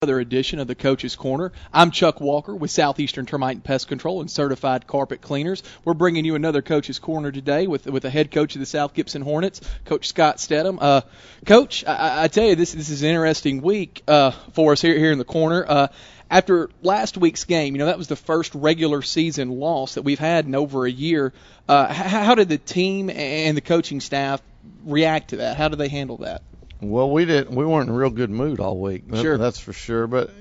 Another edition of the Coach's Corner. I'm Chuck Walker with Southeastern Termite and Pest Control and Certified Carpet Cleaners. We're bringing you another Coach's Corner today with the head coach of the South Gibson Hornets, Coach Scott Stedham. Coach, I tell you, this is an interesting week for us here in the corner. After last week's game, that was the first regular season loss that we've had in over a year. How did the team and the coaching staff react to that? How did they handle that? Well, we weren't in a real good mood all week. Sure. That's for sure. But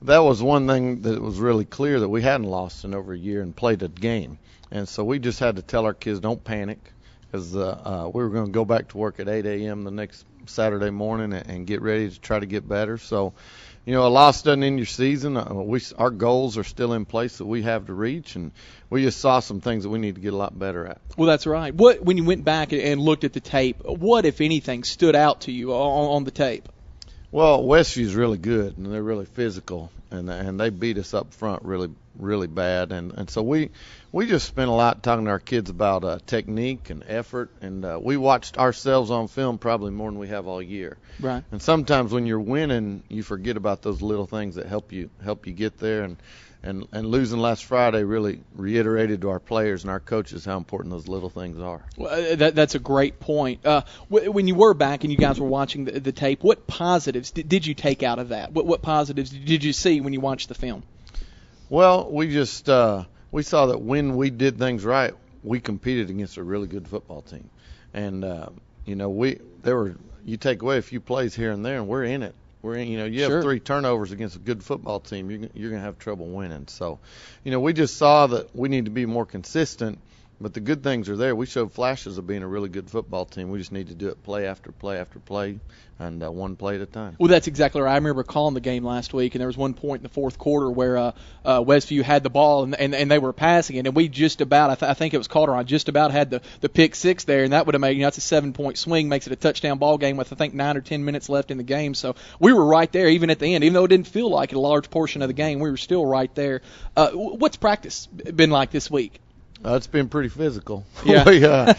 that was one thing that was really clear, that we hadn't lost in over a year and played a game. And so we just had to tell our kids, don't panic, because we were going to go back to work at 8 a.m. the next Saturday morning and get ready to try to get better. So, a loss doesn't end your season. Our goals are still in place that we have to reach, and we just saw some things that we need to get a lot better at. Well, that's right. When you went back and looked at the tape, what, if anything, stood out to you on the tape? Well, Westview's really good, and they're really physical, and they beat us up front really, really bad. And so we just spent a lot talking to our kids about technique and effort, and we watched ourselves on film probably more than we have all year. Right. And sometimes when you're winning, you forget about those little things that help you get there. And losing last Friday really reiterated to our players and our coaches how important those little things are. Well, that's a great point. When you were back and you guys were watching the tape, what positives did you take out of that? What positives did you see when you watched the film? Well, we just we saw that when we did things right, we competed against a really good football team. And you take away a few plays here and there, and we're in it. You have Sure. 3 turnovers against a good football team, you're going to have trouble winning. So, we just saw that we need to be more consistent, but the good things are there. We showed flashes of being a really good football team. We just need to do it play after play after play, and one play at a time. Well, that's exactly right. I remember calling the game last week, and there was one point in the fourth quarter where Westview had the ball, and they were passing it, and we just about, I think it was Calderon, just about had the pick six there, and that would have made, that's a 7-point swing, makes it a touchdown ball game with, I think, 9 or 10 minutes left in the game. So we were right there, even at the end. Even though it didn't feel like it a large portion of the game, we were still right there. What's practice been like this week? It's been pretty physical. Yeah.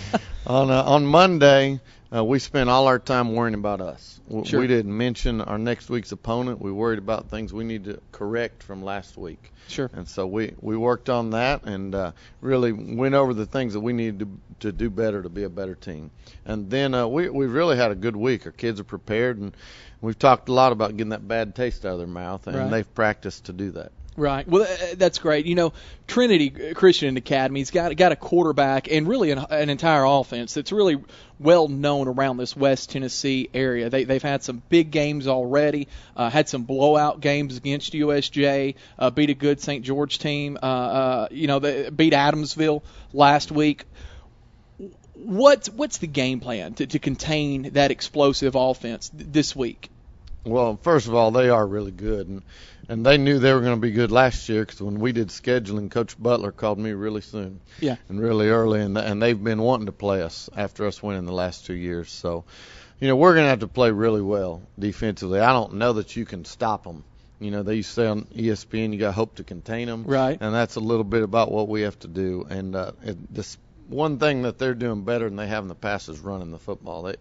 On Monday, we spent all our time worrying about us. Sure. We didn't mention our next week's opponent. We worried about things we need to correct from last week. Sure. And so we worked on that and really went over the things that we needed to do better to be a better team. And then we really had a good week. Our kids are prepared, and we've talked a lot about getting that bad taste out of their mouth, and Right. they've practiced to do that. Right. Well, that's great. Trinity Christian Academy's got a quarterback and really an entire offense that's really well known around this West Tennessee area. They've had some big games already, had some blowout games against USJ, beat a good St. George team, they beat Adamsville last week. What's the game plan to contain that explosive offense this week? Well, first of all, they are really good, and they knew they were going to be good last year, because when we did scheduling, Coach Butler called me really soon, and really early, and they've been wanting to play us after us winning the last 2 years. So, we're going to have to play really well defensively. I don't know that you can stop them. They used to say on ESPN, you got to hope to contain them, right? And that's a little bit about what we have to do. And this one thing that they're doing better than they have in the past is running the football.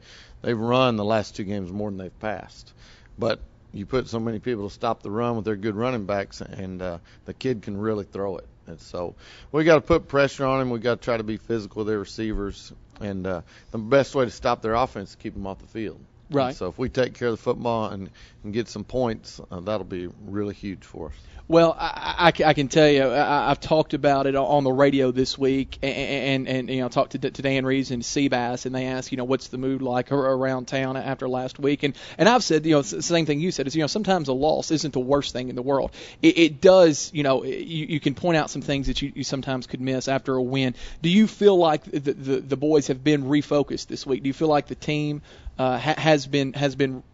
They've run the last 2 games more than they've passed. But you put so many people to stop the run with their good running backs, and the kid can really throw it. And so we got to put pressure on him. We got to try to be physical with their receivers. And the best way to stop their offense is keep them off the field. Right. And so if we take care of the football and get some points, that'll be really huge for us. Well, I can tell you, I've talked about it on the radio this week, and talked to Dan Reeves and Seabass, and they asked, what's the mood like around town after last week, and I've said, the same thing you said is, sometimes a loss isn't the worst thing in the world. It does, you can point out some things that you sometimes could miss after a win. Do you feel like the boys have been refocused this week? Do you feel like the team has been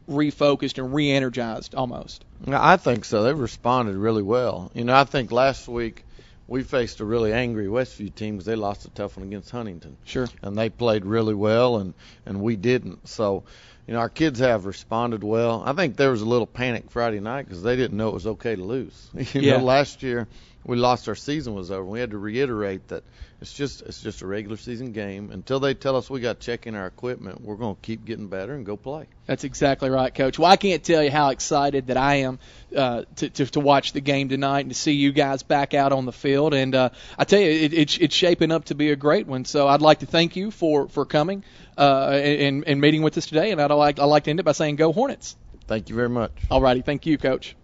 refocused and re-energized almost? I think so. They've responded really well. I think last week we faced a really angry Westview team because they lost a tough one against Huntington. Sure. And they played really well, and we didn't. So, our kids have responded well. I think there was a little panic Friday night because they didn't know it was okay to lose. Last year we lost, our season was over. We had to reiterate that it's just a regular season game. Until they tell us we got to check in our equipment, we're going to keep getting better and go play. That's exactly right, Coach. Well, I can't tell you how excited that I am to watch the game tonight and to see you guys back out on the field. And I tell you, it's shaping up to be a great one. So I'd like to thank you for coming and meeting with us today. And I'd like to end it by saying, go Hornets. Thank you very much. All righty. Thank you, Coach.